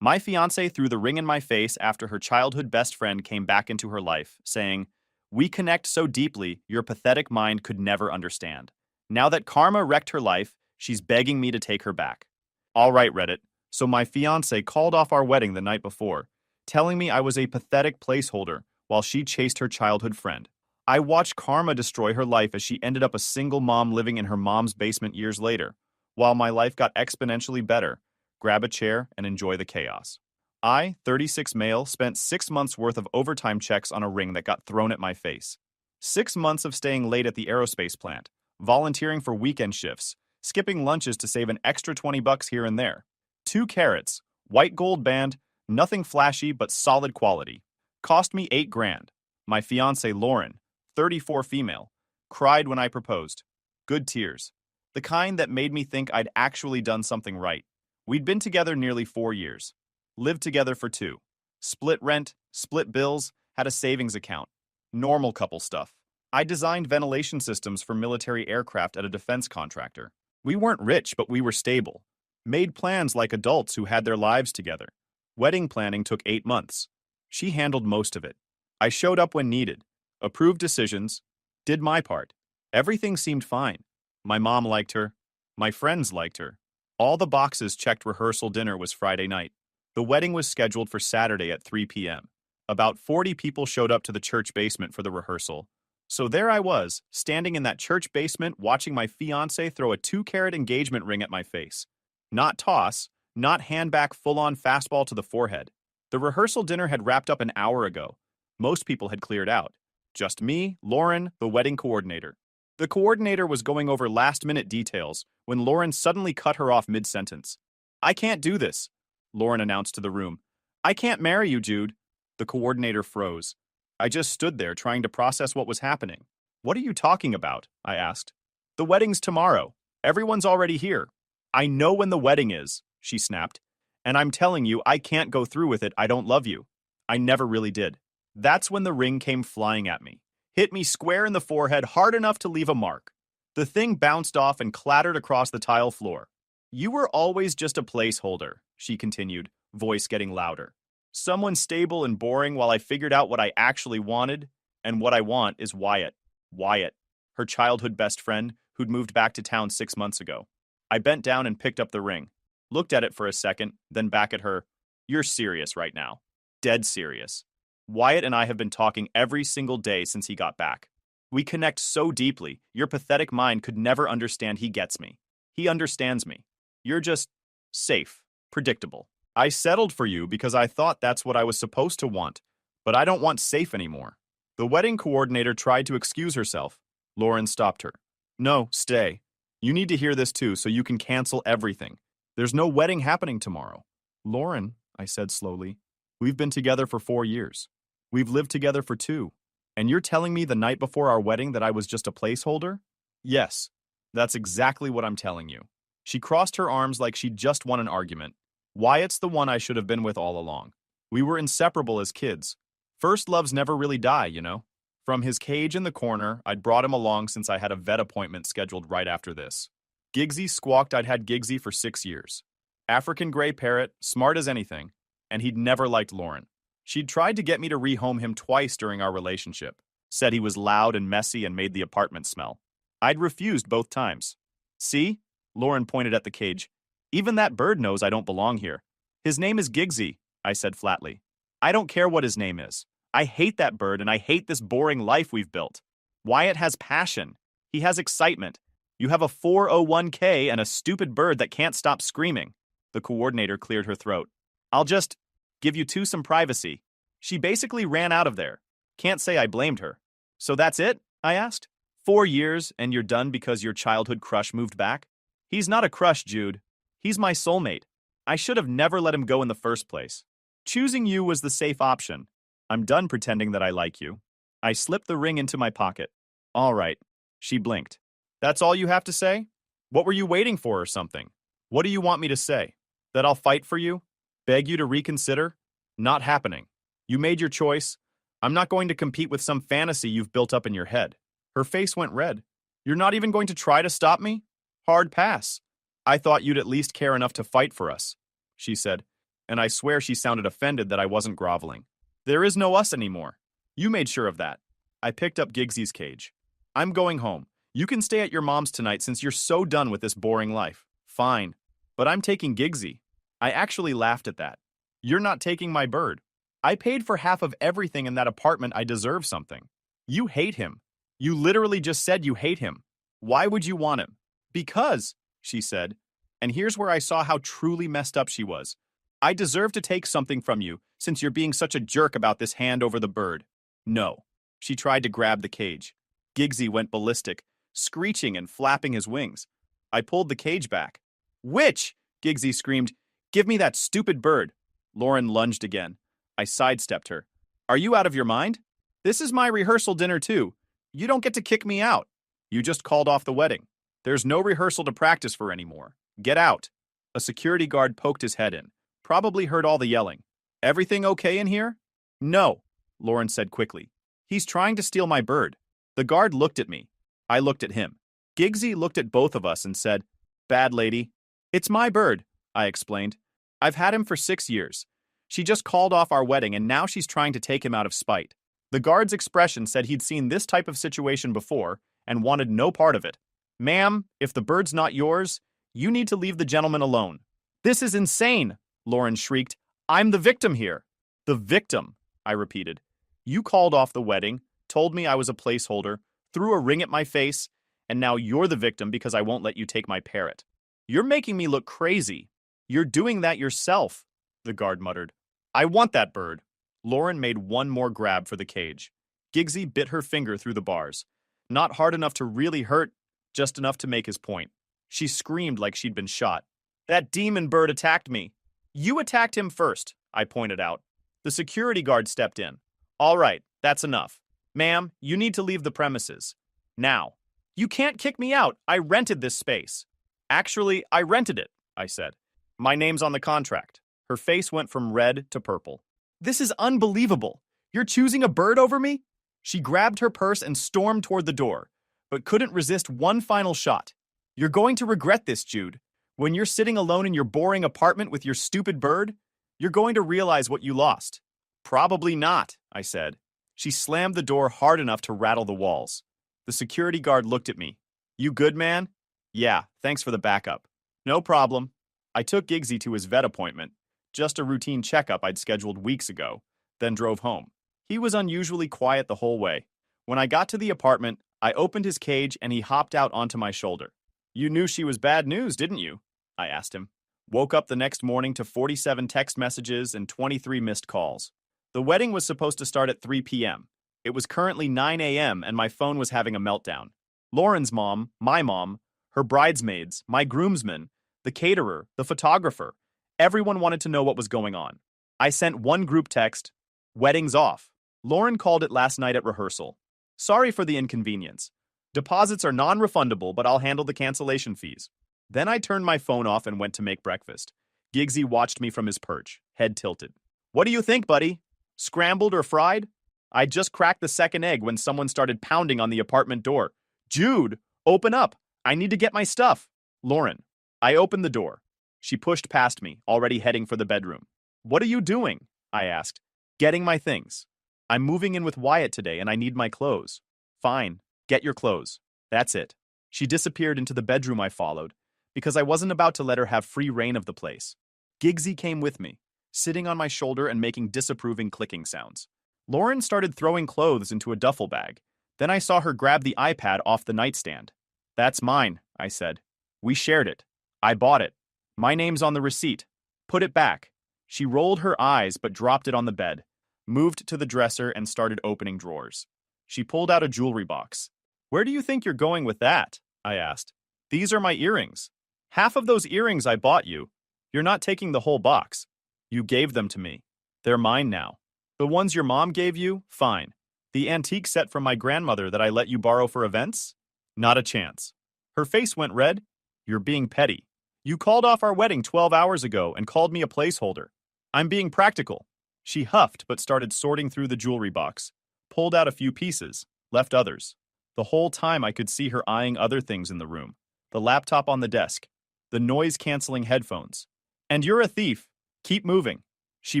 My fiancée threw the ring in my face after her childhood best friend came back into her life, saying, "We connect so deeply, your pathetic mind could never understand. Now that karma wrecked her life, she's begging me to take her back." All right, Reddit. So my fiancée called off our wedding the night before, telling me I was a pathetic placeholder while she chased her childhood friend. I watched karma destroy her life as she ended up a single mom living in her mom's basement years later, while my life got exponentially better. Grab a chair and enjoy the chaos. I, 36 male, spent 6 months worth of overtime checks on a ring that got thrown at my face. 6 months of staying late at the aerospace plant, volunteering for weekend shifts, skipping lunches to save an extra 20 bucks here and there. 2 carats, white gold band, nothing flashy but solid quality. Cost me 8 grand. My fiancée Lauren, 34 female, cried when I proposed. Good tears. The kind that made me think I'd actually done something right. We'd been together nearly 4 years. Lived together for 2. Split rent, split bills, had a savings account. Normal couple stuff. I designed ventilation systems for military aircraft at a defense contractor. We weren't rich, but we were stable. Made plans like adults who had their lives together. Wedding planning took 8 months. She handled most of it. I showed up when needed, approved decisions, did my part. Everything seemed fine. My mom liked her. My friends liked her. All the boxes checked. Rehearsal dinner was Friday night. The wedding was scheduled for Saturday at 3 p.m. About 40 people showed up to the church basement for the rehearsal. So there I was, standing in that church basement watching my fiancé throw a 2-carat engagement ring at my face. Not toss, not hand back full-on fastball to the forehead. The rehearsal dinner had wrapped up an hour ago. Most people had cleared out. Just me, Lauren, the wedding coordinator. The coordinator was going over last-minute details when Lauren suddenly cut her off mid-sentence. "I can't do this," Lauren announced to the room. "I can't marry you, Jude." The coordinator froze. I just stood there trying to process what was happening. "What are you talking about?" I asked. "The wedding's tomorrow. Everyone's already here." "I know when the wedding is," she snapped. "And I'm telling you, I can't go through with it. I don't love you." I never really did. That's when the ring came flying at me. Hit me square in the forehead, hard enough to leave a mark. The thing bounced off and clattered across the tile floor. "You were always just a placeholder," she continued, voice getting louder. "Someone stable and boring while I figured out what I actually wanted, and what I want is Wyatt." Wyatt, her childhood best friend who'd moved back to town 6 months ago. I bent down and picked up the ring, looked at it for a second, then back at her. "You're serious right now. Dead serious. Wyatt and I have been talking every single day since he got back. We connect so deeply, your pathetic mind could never understand. He gets me. He understands me. You're just safe, predictable. I settled for you because I thought that's what I was supposed to want, but I don't want safe anymore." The wedding coordinator tried to excuse herself. Lauren stopped her. "No, stay. You need to hear this too, so you can cancel everything. There's no wedding happening tomorrow." "Lauren," I said slowly, "we've been together for 4 years. We've lived together for 2. And you're telling me the night before our wedding that I was just a placeholder?" "Yes, that's exactly what I'm telling you." She crossed her arms like she'd just won an argument. "Wyatt's the one I should have been with all along. We were inseparable as kids. First loves never really die, you know? From his cage in the corner, I'd brought him along since I had a vet appointment scheduled right after this. Gigsy squawked I'd had Gigsy for 6 years. African gray parrot, smart as anything, and he'd never liked Lauren. She'd tried to get me to rehome him twice during our relationship, said he was loud and messy and made the apartment smell. I'd refused both times. "See?" Lauren pointed at the cage. "Even that bird knows I don't belong here." "His name is Gigsy," I said flatly. "I don't care what his name is. I hate that bird and I hate this boring life we've built. Wyatt has passion. He has excitement. You have a 401k and a stupid bird that can't stop screaming." The coordinator cleared her throat. "I'll just give you two some privacy." She basically ran out of there. Can't say I blamed her. "So that's it?" I asked. 4 years and you're done because your childhood crush moved back? He's not a crush, Jude. He's my soulmate. I should have never let him go in the first place. Choosing you was the safe option. I'm done pretending that I like you. I slipped the ring into my pocket. "All right." She blinked. "That's all you have to say? What were you waiting for or something? What do you want me to say? That I'll fight for you? Beg you to reconsider? Not happening. You made your choice. I'm not going to compete with some fantasy you've built up in your head." Her face went red. "You're not even going to try to stop me? Hard pass. I thought you'd at least care enough to fight for us," she said. and I swear she sounded offended that I wasn't groveling. There is no us anymore. You made sure of that. I picked up Gigsy's cage. I'm going home. You can stay at your mom's tonight since you're so done with this boring life. Fine. But I'm taking Gigsy. I actually laughed at that. You're not taking my bird. I paid for half of everything in that apartment. I deserve something. You hate him. You literally just said you hate him. Why would you want him? Because, she said. And here's where I saw how truly messed up she was. I deserve to take something from you since you're being such a jerk about this hand over the bird. No. She tried to grab the cage. Gigsy went ballistic, screeching and flapping his wings. I pulled the cage back. Witch! Gigsy screamed. Give me that stupid bird. Lauren lunged again. I sidestepped her. Are you out of your mind? This is my rehearsal dinner too. You don't get to kick me out. You just called off the wedding. There's no rehearsal to practice for anymore. Get out. A security guard poked his head in. Probably heard all the yelling. Everything okay in here? No, Lauren said quickly. He's trying to steal my bird. The guard looked at me. I looked at him. Gigsy looked at both of us and said, Bad lady. It's my bird, I explained. I've had him for 6 years. She just called off our wedding and now she's trying to take him out of spite. The guard's expression said he'd seen this type of situation before and wanted no part of it. Ma'am, if the bird's not yours, you need to leave the gentleman alone. This is insane, Lauren shrieked. I'm the victim here. The victim, I repeated. You called off the wedding, told me I was a placeholder, threw a ring at my face, and now you're the victim because I won't let you take my parrot. You're making me look crazy. You're doing that yourself, the guard muttered. I want that bird. Lauren made one more grab for the cage. Gigsy bit her finger through the bars. Not hard enough to really hurt, just enough to make his point. She screamed like she'd been shot. That demon bird attacked me. You attacked him first, I pointed out. The security guard stepped in. All right, that's enough. Ma'am, you need to leave the premises. Now. You can't kick me out. I rented this space. Actually, I rented it, I said. My name's on the contract. Her face went from red to purple. This is unbelievable. You're choosing a bird over me? She grabbed her purse and stormed toward the door, but couldn't resist one final shot. You're going to regret this, Jude. When you're sitting alone in your boring apartment with your stupid bird, you're going to realize what you lost. Probably not, I said. She slammed the door hard enough to rattle the walls. The security guard looked at me. You good, man? Yeah, thanks for the backup. No problem. I took Gigsy to his vet appointment, just a routine checkup I'd scheduled weeks ago, then drove home. He was unusually quiet the whole way. When I got to the apartment, I opened his cage and he hopped out onto my shoulder. You knew she was bad news, didn't you? I asked him. Woke up the next morning to 47 text messages and 23 missed calls. The wedding was supposed to start at 3 p.m. It was currently 9 a.m. and my phone was having a meltdown. Lauren's mom, my mom, her bridesmaids, my groomsmen, the caterer, the photographer, everyone wanted to know what was going on. I sent one group text, wedding's off. Lauren called it last night at rehearsal. Sorry for the inconvenience. Deposits are non-refundable, but I'll handle the cancellation fees. Then I turned my phone off and went to make breakfast. Gigsy watched me from his perch, head tilted. What do you think, buddy? Scrambled or fried? I just cracked the second egg when someone started pounding on the apartment door. Jude, open up. I need to get my stuff. Lauren. I opened the door. She pushed past me, already heading for the bedroom. What are you doing? I asked. Getting my things. I'm moving in with Wyatt today and I need my clothes. Fine, get your clothes. That's it. She disappeared into the bedroom I followed, because I wasn't about to let her have free reign of the place. Gigsy came with me, sitting on my shoulder and making disapproving clicking sounds. Lauren started throwing clothes into a duffel bag. Then I saw her grab the iPad off the nightstand. That's mine, I said. We shared it. I bought it. My name's on the receipt. Put it back. She rolled her eyes but dropped it on the bed, moved to the dresser and started opening drawers. She pulled out a jewelry box. Where do you think you're going with that? I asked. These are my earrings. Half of those earrings I bought you. You're not taking the whole box. You gave them to me. They're mine now. The ones your mom gave you? Fine. The antique set from my grandmother that I let you borrow for events? Not a chance. Her face went red. You're being petty. You called off our wedding 12 hours ago and called me a placeholder. I'm being practical. She huffed but started sorting through the jewelry box, pulled out a few pieces, left others. The whole time I could see her eyeing other things in the room. The laptop on the desk, the noise-canceling headphones. And you're a thief. Keep moving. She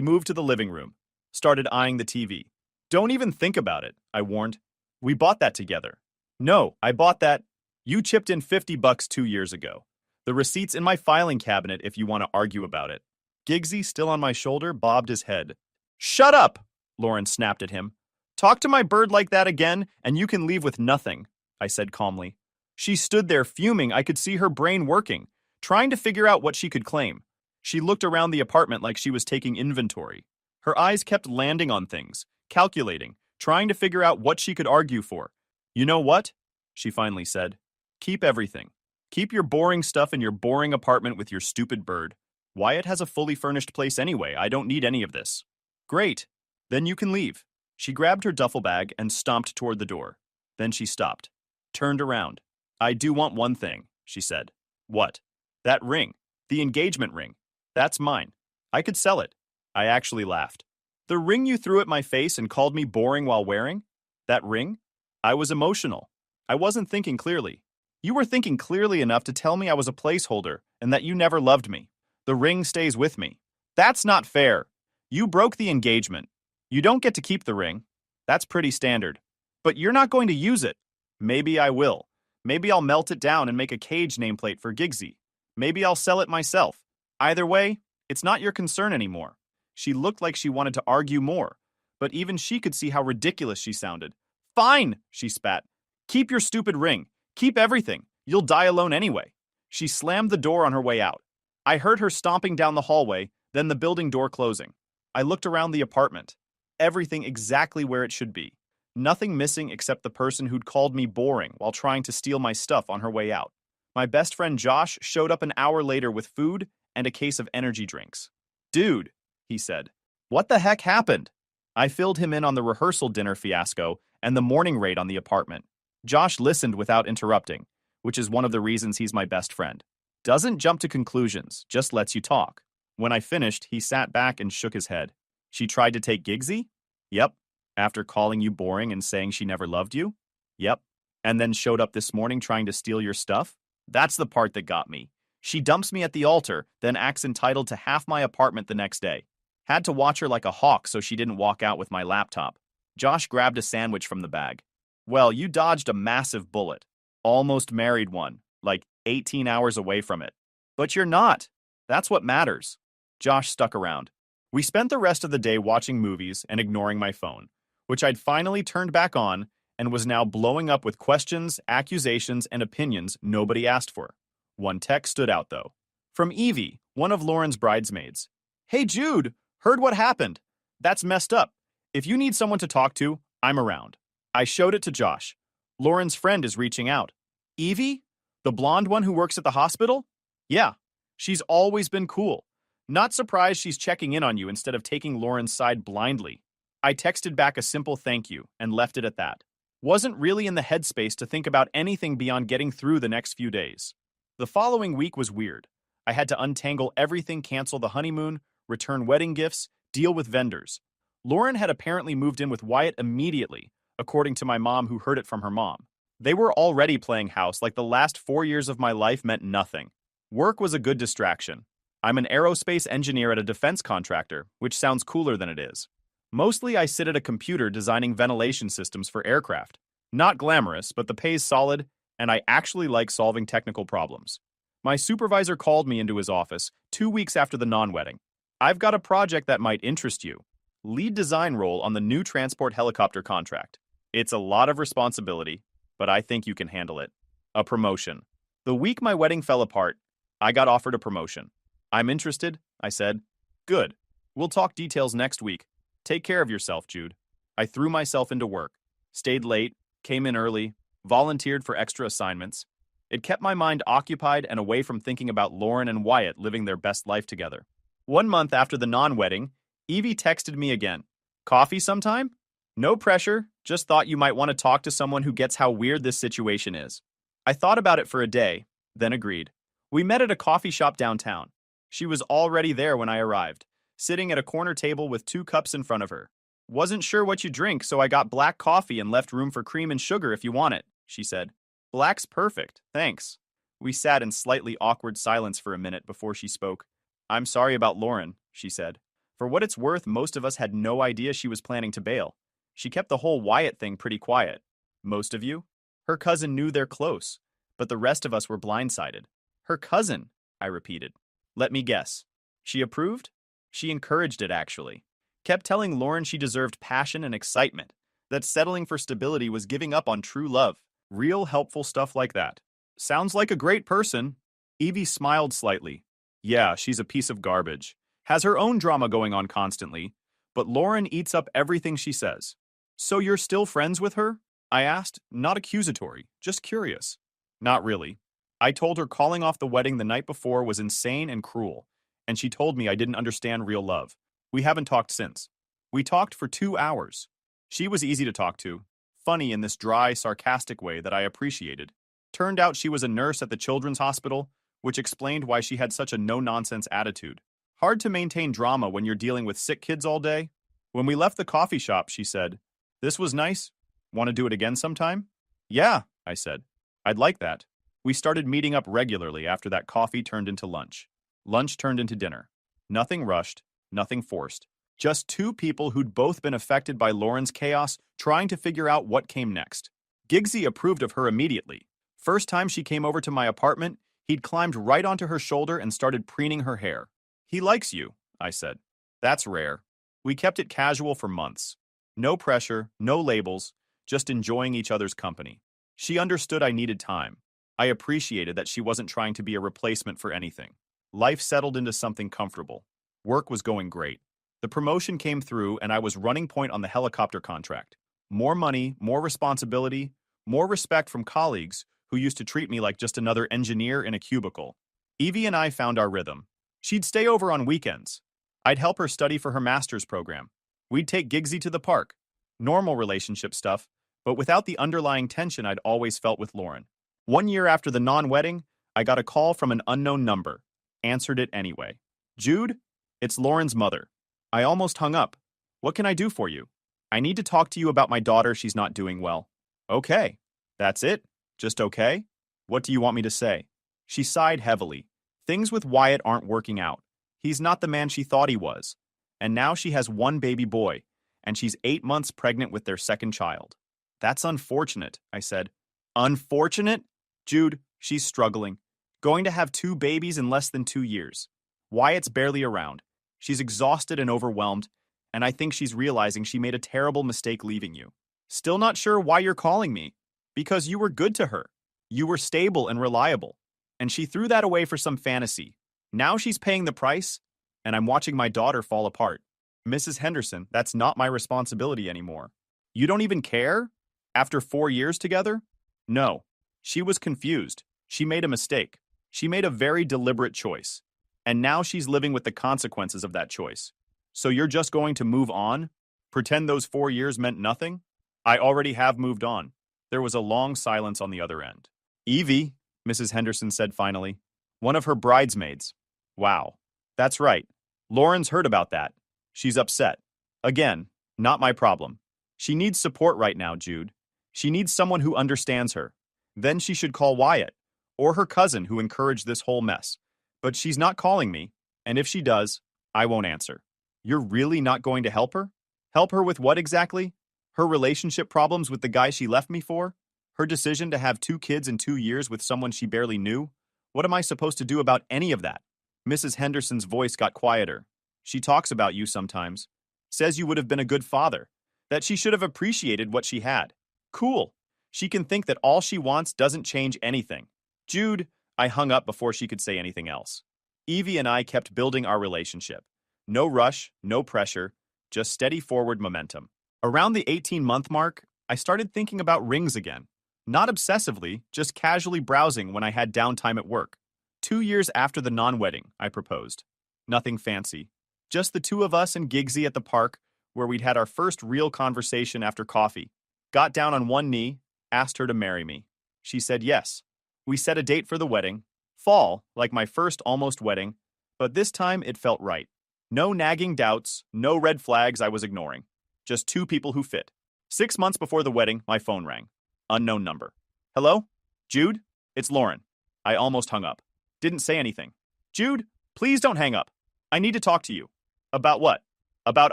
moved to the living room, started eyeing the TV. Don't even think about it, I warned. We bought that together. No, I bought that. You chipped in $50 2 years ago. The receipt's in my filing cabinet if you want to argue about it. Giggsy, still on my shoulder, bobbed his head. Shut up! Lauren snapped at him. Talk to my bird like that again, and you can leave with nothing, I said calmly. She stood there fuming. I could see her brain working, trying to figure out what she could claim. She looked around the apartment like she was taking inventory. Her eyes kept landing on things, calculating, trying to figure out what she could argue for. You know what? She finally said. Keep everything. Keep your boring stuff in your boring apartment with your stupid bird. Wyatt has a fully furnished place anyway. I don't need any of this. Great. Then you can leave. She grabbed her duffel bag and stomped toward the door. Then she stopped, turned around. I do want one thing, she said. What? That ring. The engagement ring. That's mine. I could sell it. I actually laughed. The ring you threw at my face and called me boring while wearing? That ring? I was emotional. I wasn't thinking clearly. You were thinking clearly enough to tell me I was a placeholder and that you never loved me. The ring stays with me. That's not fair. You broke the engagement. You don't get to keep the ring. That's pretty standard. But you're not going to use it. Maybe I will. Maybe I'll melt it down and make a cage nameplate for Giggsy. Maybe I'll sell it myself. Either way, it's not your concern anymore. She looked like she wanted to argue more, but even she could see how ridiculous she sounded. Fine, she spat. Keep your stupid ring. Keep everything. You'll die alone anyway. She slammed the door on her way out. I heard her stomping down the hallway, then the building door closing. I looked around the apartment. Everything exactly where it should be. Nothing missing except the person who'd called me boring while trying to steal my stuff on her way out. My best friend Josh showed up an hour later with food and a case of energy drinks. Dude, he said, what the heck happened? I filled him in on the rehearsal dinner fiasco and the morning raid on the apartment. Josh listened without interrupting, which is one of the reasons he's my best friend. Doesn't jump to conclusions, just lets you talk. When I finished, he sat back and shook his head. She tried to take Giggsy? Yep. After calling you boring and saying she never loved you? Yep. And then showed up this morning trying to steal your stuff? That's the part that got me. She dumps me at the altar, then acts entitled to half my apartment the next day. Had to watch her like a hawk so she didn't walk out with my laptop. Josh grabbed a sandwich from the bag. Well, you dodged a massive bullet. Almost married one, like 18 hours away from it. But you're not. That's what matters. Josh stuck around. We spent the rest of the day watching movies and ignoring my phone, which I'd finally turned back on and was now blowing up with questions, accusations, and opinions nobody asked for. One text stood out, though. From Evie, one of Lauren's bridesmaids. Hey, Jude, heard what happened. That's messed up. If you need someone to talk to, I'm around. I showed it to Josh. Lauren's friend is reaching out. Evie? The blonde one who works at the hospital? Yeah. She's always been cool. Not surprised she's checking in on you instead of taking Lauren's side blindly. I texted back a simple thank you and left it at that. Wasn't really in the headspace to think about anything beyond getting through the next few days. The following week was weird. I had to untangle everything, cancel the honeymoon, return wedding gifts, deal with vendors. Lauren had apparently moved in with Wyatt immediately, according to my mom who heard it from her mom. They were already playing house like the last 4 years of my life meant nothing. Work was a good distraction. I'm an aerospace engineer at a defense contractor, which sounds cooler than it is. Mostly I sit at a computer designing ventilation systems for aircraft. Not glamorous, but the pay's solid, and I actually like solving technical problems. My supervisor called me into his office 2 weeks after the non-wedding. I've got a project that might interest you. Lead design role on the new transport helicopter contract. It's a lot of responsibility, but I think you can handle it. A promotion. The week my wedding fell apart, I got offered a promotion. I'm interested, I said. Good. We'll talk details next week. Take care of yourself, Jude. I threw myself into work. Stayed late, came in early, volunteered for extra assignments. It kept my mind occupied and away from thinking about Lauren and Wyatt living their best life together. 1 month after the non-wedding, Evie texted me again. Coffee sometime? No pressure, just thought you might want to talk to someone who gets how weird this situation is. I thought about it for a day, then agreed. We met at a coffee shop downtown. She was already there when I arrived, sitting at a corner table with 2 cups in front of her. Wasn't sure what you drink, so I got black coffee and left room for cream and sugar if you want it, she said. Black's perfect, thanks. We sat in slightly awkward silence for a minute before she spoke. I'm sorry about Lauren, she said. For what it's worth, most of us had no idea she was planning to bail. She kept the whole Wyatt thing pretty quiet. Most of you? Her cousin knew they're close, but the rest of us were blindsided. Her cousin, I repeated. Let me guess. She approved? She encouraged it, actually. Kept telling Lauren she deserved passion and excitement, that settling for stability was giving up on true love. Real helpful stuff like that. Sounds like a great person. Evie smiled slightly. Yeah, she's a piece of garbage. Has her own drama going on constantly, but Lauren eats up everything she says. So you're still friends with her? I asked, not accusatory, just curious. Not really. I told her calling off the wedding the night before was insane and cruel, and she told me I didn't understand real love. We haven't talked since. We talked for 2 hours. She was easy to talk to, funny in this dry, sarcastic way that I appreciated. Turned out she was a nurse at the children's hospital, which explained why she had such a no-nonsense attitude. Hard to maintain drama when you're dealing with sick kids all day. When we left the coffee shop, she said, "This was nice. Want to do it again sometime?" Yeah, I said. I'd like that. We started meeting up regularly after that coffee turned into lunch. Lunch turned into dinner. Nothing rushed, nothing forced. Just two people who'd both been affected by Lauren's chaos trying to figure out what came next. Giggsy approved of her immediately. First time she came over to my apartment, he'd climbed right onto her shoulder and started preening her hair. He likes you, I said. That's rare. We kept it casual for months. No pressure, no labels, just enjoying each other's company. She understood I needed time. I appreciated that she wasn't trying to be a replacement for anything. Life settled into something comfortable. Work was going great. The promotion came through and I was running point on the helicopter contract. More money, more responsibility, more respect from colleagues who used to treat me like just another engineer in a cubicle. Evie and I found our rhythm. She'd stay over on weekends. I'd help her study for her master's program. We'd take Giggsy to the park. Normal relationship stuff, but without the underlying tension I'd always felt with Lauren. 1 year after the non-wedding, I got a call from an unknown number. Answered it anyway. Jude? It's Lauren's mother. I almost hung up. What can I do for you? I need to talk to you about my daughter. She's not doing well. Okay. That's it? Just okay? What do you want me to say? She sighed heavily. Things with Wyatt aren't working out. He's not the man she thought he was. And now she has one baby boy, and she's 8 months pregnant with their second child. That's unfortunate, I said. Unfortunate? Jude, she's struggling. Going to have 2 babies in less than 2 years. Wyatt's barely around. She's exhausted and overwhelmed, and I think she's realizing she made a terrible mistake leaving you. Still not sure why you're calling me. Because you were good to her. You were stable and reliable. And she threw that away for some fantasy. Now she's paying the price, and I'm watching my daughter fall apart. Mrs. Henderson, that's not my responsibility anymore. You don't even care? After 4 years together? No. She was confused. She made a mistake. She made a very deliberate choice. And now she's living with the consequences of that choice. So you're just going to move on? Pretend those 4 years meant nothing? I already have moved on. There was a long silence on the other end. Evie, Mrs. Henderson said finally. One of her bridesmaids. Wow. That's right. Lauren's heard about that. She's upset. Again, not my problem. She needs support right now, Jude. She needs someone who understands her. Then she should call Wyatt, or her cousin who encouraged this whole mess. But she's not calling me, and if she does, I won't answer. You're really not going to help her? Help her with what exactly? Her relationship problems with the guy she left me for? Her decision to have 2 kids in 2 years with someone she barely knew? What am I supposed to do about any of that? Mrs. Henderson's voice got quieter. She talks about you sometimes. Says you would have been a good father. That she should have appreciated what she had. Cool. She can think that all she wants doesn't change anything. Jude, I hung up before she could say anything else. Evie and I kept building our relationship. No rush, no pressure, just steady forward momentum. Around the 18-month mark, I started thinking about rings again. Not obsessively, just casually browsing when I had downtime at work. 2 years after the non-wedding, I proposed. Nothing fancy. Just the 2 of us and Giggsy at the park, where we'd had our first real conversation after coffee. Got down on one knee, asked her to marry me. She said yes. We set a date for the wedding. Fall, like my first almost wedding, but this time it felt right. No nagging doubts, no red flags I was ignoring. Just 2 people who fit. 6 months before the wedding, my phone rang. Unknown number. Hello? Jude? It's Lauren. I almost hung up. Didn't say anything. Jude, please don't hang up. I need to talk to you. About what? About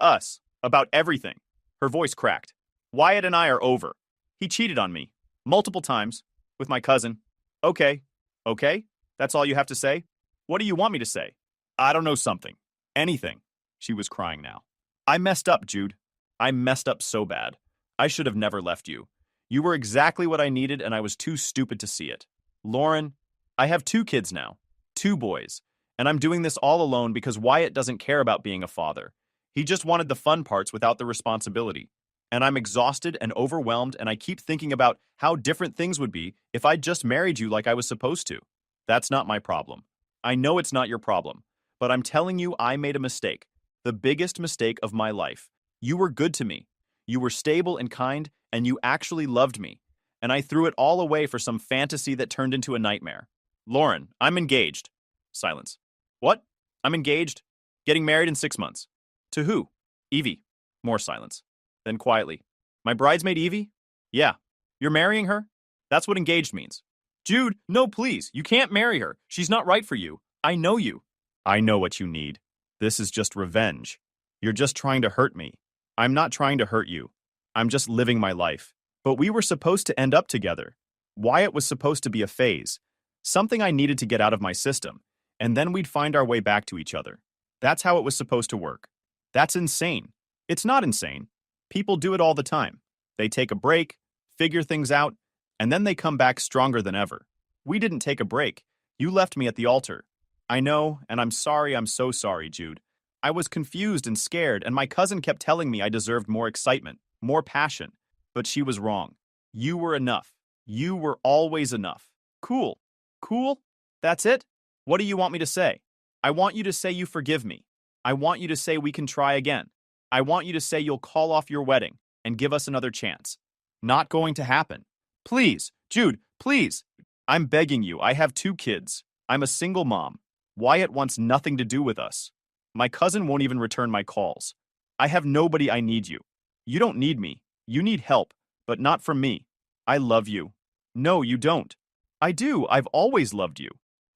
us. About everything. Her voice cracked. Wyatt and I are over. He cheated on me. Multiple times. With my cousin. Okay. Okay? That's all you have to say? What do you want me to say? I don't know something. Anything. She was crying now. I messed up, Jude. I messed up so bad. I should have never left you. You were exactly what I needed, and I was too stupid to see it. Lauren, I have 2 kids now. 2 boys. And I'm doing this all alone because Wyatt doesn't care about being a father. He just wanted the fun parts without the responsibility. And I'm exhausted and overwhelmed, and I keep thinking about how different things would be if I just married you like I was supposed to. That's not my problem. I know it's not your problem, but I'm telling you I made a mistake. The biggest mistake of my life. You were good to me. You were stable and kind, and you actually loved me. And I threw it all away for some fantasy that turned into a nightmare. Lauren, I'm engaged. Silence. What? I'm engaged? Getting married in 6 months. To who? Evie. More silence. Then quietly. My bridesmaid Evie? Yeah. You're marrying her? That's what engaged means. Jude, no please. You can't marry her. She's not right for you. I know you. I know what you need. This is just revenge. You're just trying to hurt me. I'm not trying to hurt you. I'm just living my life. But we were supposed to end up together. Wyatt was supposed to be a phase. Something I needed to get out of my system. And then we'd find our way back to each other. That's how it was supposed to work. That's insane. It's not insane. People do it all the time. They take a break, figure things out, and then they come back stronger than ever. We didn't take a break. You left me at the altar. I know, and I'm sorry, I'm so sorry, Jude. I was confused and scared, and my cousin kept telling me I deserved more excitement, more passion. But she was wrong. You were enough. You were always enough. Cool. Cool? That's it? What do you want me to say? I want you to say you forgive me. I want you to say we can try again. I want you to say you'll call off your wedding and give us another chance. Not going to happen. Please, Jude, please. I'm begging you. I have 2 kids. I'm a single mom. Wyatt wants nothing to do with us. My cousin won't even return my calls. I have nobody. I need you. You don't need me. You need help, but not from me. I love you. No, you don't. I do. I've always loved you.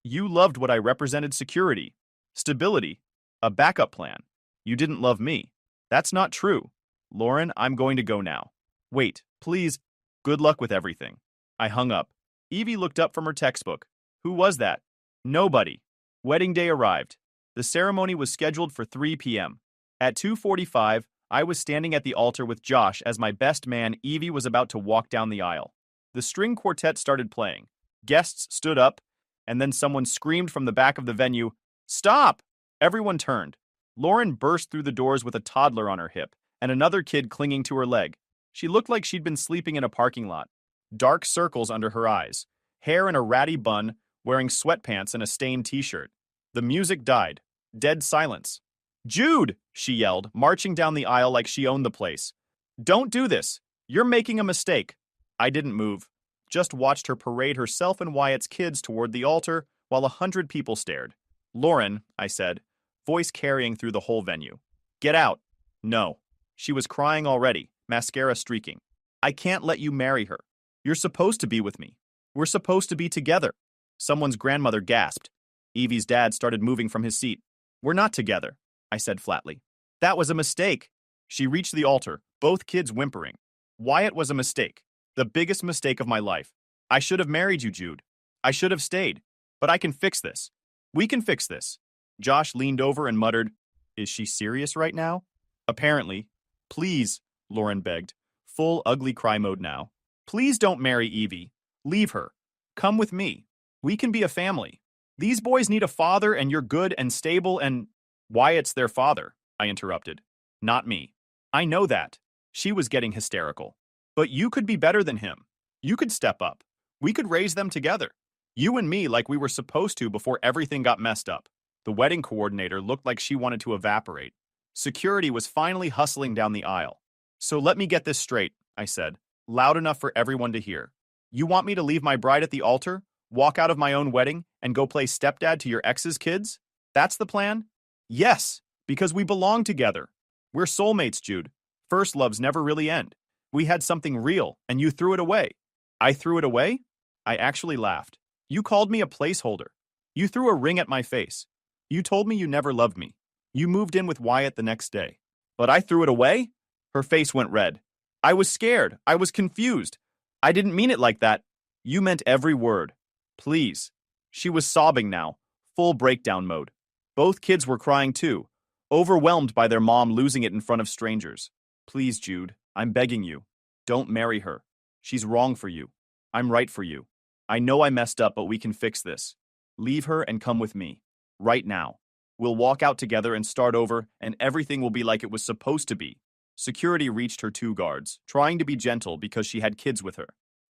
You loved what I represented: security, stability, a backup plan. You didn't love me. That's not true. Lauren, I'm going to go now. Wait, please. Good luck with everything. I hung up. Evie looked up from her textbook. Who was that? Nobody. Wedding day arrived. The ceremony was scheduled for 3 p.m. At 2:45, I was standing at the altar with Josh as my best man Evie was about to walk down the aisle. The string quartet started playing. Guests stood up, and then someone screamed from the back of the venue, "Stop!" Everyone turned. Lauren burst through the doors with a toddler on her hip and another kid clinging to her leg. She looked like she'd been sleeping in a parking lot. Dark circles under her eyes, hair in a ratty bun, wearing sweatpants and a stained t-shirt. The music died. Dead silence. "Jude!" she yelled, marching down the aisle like she owned the place. "Don't do this. You're making a mistake." I didn't move. Just watched her parade herself and Wyatt's kids toward the altar while 100 people stared. "Lauren," I said, voice carrying through the whole venue. "Get out." No. She was crying already, mascara streaking. "I can't let you marry her. You're supposed to be with me. We're supposed to be together." Someone's grandmother gasped. Evie's dad started moving from his seat. "We're not together," I said flatly. "That was a mistake." She reached the altar, both kids whimpering. "Wyatt was a mistake. The biggest mistake of my life. I should have married you, Jude. I should have stayed. But I can fix this. We can fix this." Josh leaned over and muttered, "Is she serious right now?" Apparently. "Please," Lauren begged, full ugly cry mode now. "Please don't marry Evie. Leave her. Come with me. We can be a family. These boys need a father, and you're good and stable and—" "Wyatt's their father," I interrupted. "Not me." "I know that." She was getting hysterical. "But you could be better than him. You could step up. We could raise them together. You and me like we were supposed to before everything got messed up." The wedding coordinator looked like she wanted to evaporate. Security was finally hustling down the aisle. "So let me get this straight," I said, loud enough for everyone to hear. "You want me to leave my bride at the altar, walk out of my own wedding, and go play stepdad to your ex's kids? That's the plan?" "Yes, because we belong together. We're soulmates, Jude. First loves never really end. We had something real, and you threw it away." "I threw it away?" I actually laughed. "You called me a placeholder. You threw a ring at my face. You told me you never loved me. You moved in with Wyatt the next day. But I threw it away? Her face went red. I was scared. I was confused. I didn't mean it like that. You meant every word. Please. She was sobbing now, full breakdown mode. Both kids were crying too, overwhelmed by their mom losing it in front of strangers. Please, Jude, I'm begging you. Don't marry her. She's wrong for you. I'm right for you. I know I messed up, but we can fix this. Leave her and come with me. Right now. We'll walk out together and start over, and everything will be like it was supposed to be. Security reached her two guards, trying to be gentle because she had kids with her.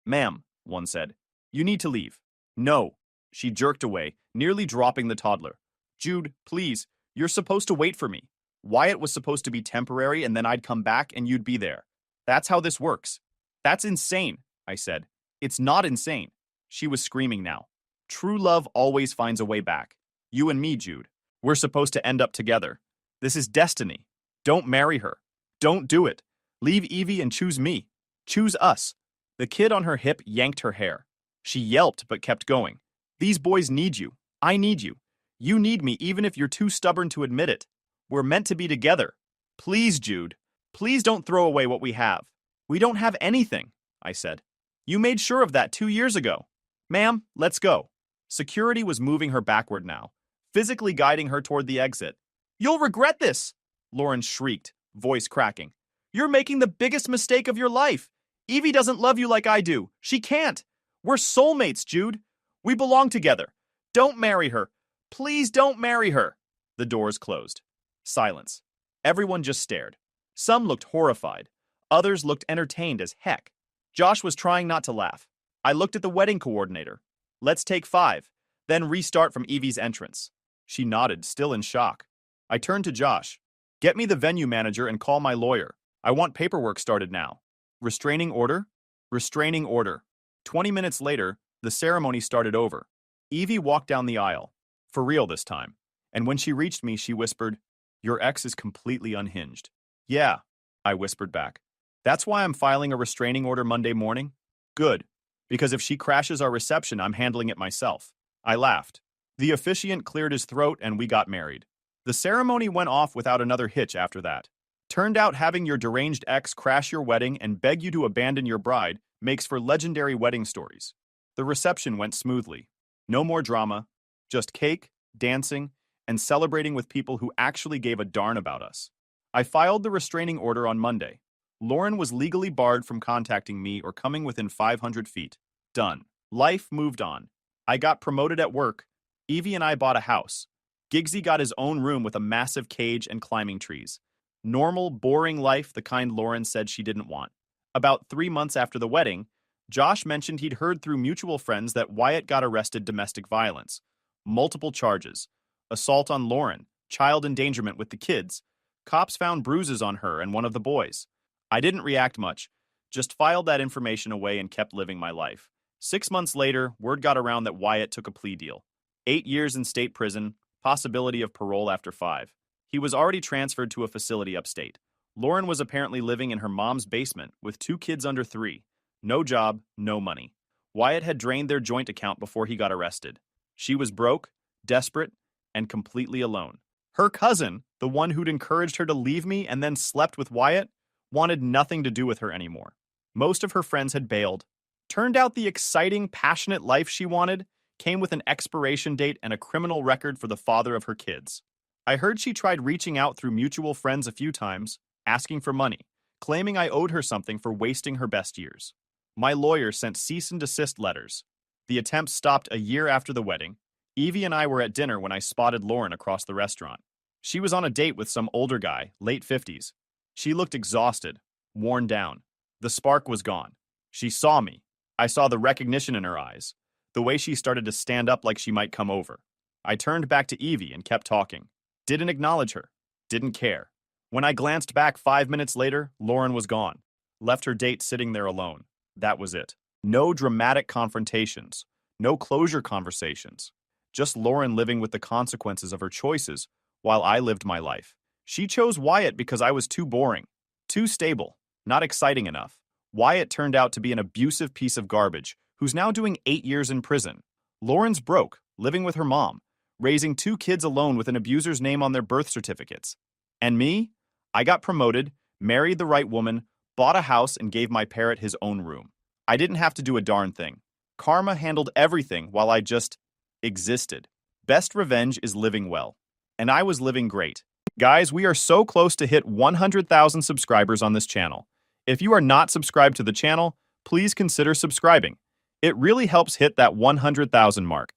Ma'am, one said, you need to leave. No. She jerked away, nearly dropping the toddler. Jude, please, you're supposed to wait for me. Wyatt was supposed to be temporary and then I'd come back and you'd be there. That's how this works. That's insane, I said. It's not insane. She was screaming now. True love always finds a way back. You and me, Jude. We're supposed to end up together. This is destiny. Don't marry her. Don't do it. Leave Evie and choose me. Choose us. The kid on her hip yanked her hair. She yelped but kept going. These boys need you. I need you. You need me even if you're too stubborn to admit it. We're meant to be together. Please, Jude. Please don't throw away what we have. We don't have anything, I said. You made sure of that 2 years ago. Ma'am, let's go. Security was moving her backward now, physically guiding her toward the exit. You'll regret this, Lauren shrieked, voice cracking. You're making the biggest mistake of your life. Evie doesn't love you like I do. She can't. We're soulmates, Jude. We belong together. Don't marry her. Please don't marry her. The doors closed. Silence. Everyone just stared. Some looked horrified. Others looked entertained as heck. Josh was trying not to laugh. I looked at the wedding coordinator. Let's take 5, then restart from Evie's entrance. She nodded, still in shock. I turned to Josh. Get me the venue manager and call my lawyer. I want paperwork started now. Restraining order? Restraining order. 20 minutes later, the ceremony started over. Evie walked down the aisle. For real this time. And when she reached me, she whispered, Your ex is completely unhinged. Yeah, I whispered back. That's why I'm filing a restraining order Monday morning? Good. Because if she crashes our reception, I'm handling it myself. I laughed. The officiant cleared his throat and we got married. The ceremony went off without another hitch after that. Turned out having your deranged ex crash your wedding and beg you to abandon your bride makes for legendary wedding stories. The reception went smoothly. No more drama, just cake, dancing, and celebrating with people who actually gave a darn about us. I filed the restraining order on Monday. Lauren was legally barred from contacting me or coming within 500 feet. Done. Life moved on. I got promoted at work. Evie and I bought a house. Giggsy got his own room with a massive cage and climbing trees. Normal, boring life, the kind Lauren said she didn't want. About 3 months after the wedding, Josh mentioned he'd heard through mutual friends that Wyatt got arrested domestic violence. Multiple charges. Assault on Lauren, child endangerment with the kids. Cops found bruises on her and one of the boys. I didn't react much, just filed that information away and kept living my life. 6 months later, word got around that Wyatt took a plea deal. 8 years in state prison, possibility of parole after 5. He was already transferred to a facility upstate. Lauren was apparently living in her mom's basement with 2 kids under 3. No job, no money. Wyatt had drained their joint account before he got arrested. She was broke, desperate, and completely alone. Her cousin, the one who'd encouraged her to leave me and then slept with Wyatt, wanted nothing to do with her anymore. Most of her friends had bailed. Turned out the exciting, passionate life she wanted came with an expiration date and a criminal record for the father of her kids. I heard she tried reaching out through mutual friends a few times, asking for money, claiming I owed her something for wasting her best years. My lawyer sent cease and desist letters. The attempt stopped a year after the wedding. Evie and I were at dinner when I spotted Lauren across the restaurant. She was on a date with some older guy, late 50s. She looked exhausted, worn down. The spark was gone. She saw me. I saw the recognition in her eyes, the way she started to stand up like she might come over. I turned back to Evie and kept talking. Didn't acknowledge her. Didn't care. When I glanced back 5 minutes later, Lauren was gone. Left her date sitting there alone. That was it. No dramatic confrontations. No closure conversations. Just Lauren living with the consequences of her choices while I lived my life. She chose Wyatt because I was too boring, too stable, not exciting enough. Wyatt turned out to be an abusive piece of garbage who's now doing 8 years in prison. Lauren's broke, living with her mom, raising 2 kids alone with an abuser's name on their birth certificates. And me? I got promoted, married the right woman, bought a house, and gave my parrot his own room. I didn't have to do a darn thing. Karma handled everything while I just existed. Best revenge is living well. And I was living great. Guys, we are so close to hit 100,000 subscribers on this channel. If you are not subscribed to the channel, please consider subscribing. It really helps hit that 100,000 mark.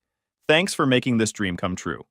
Thanks for making this dream come true.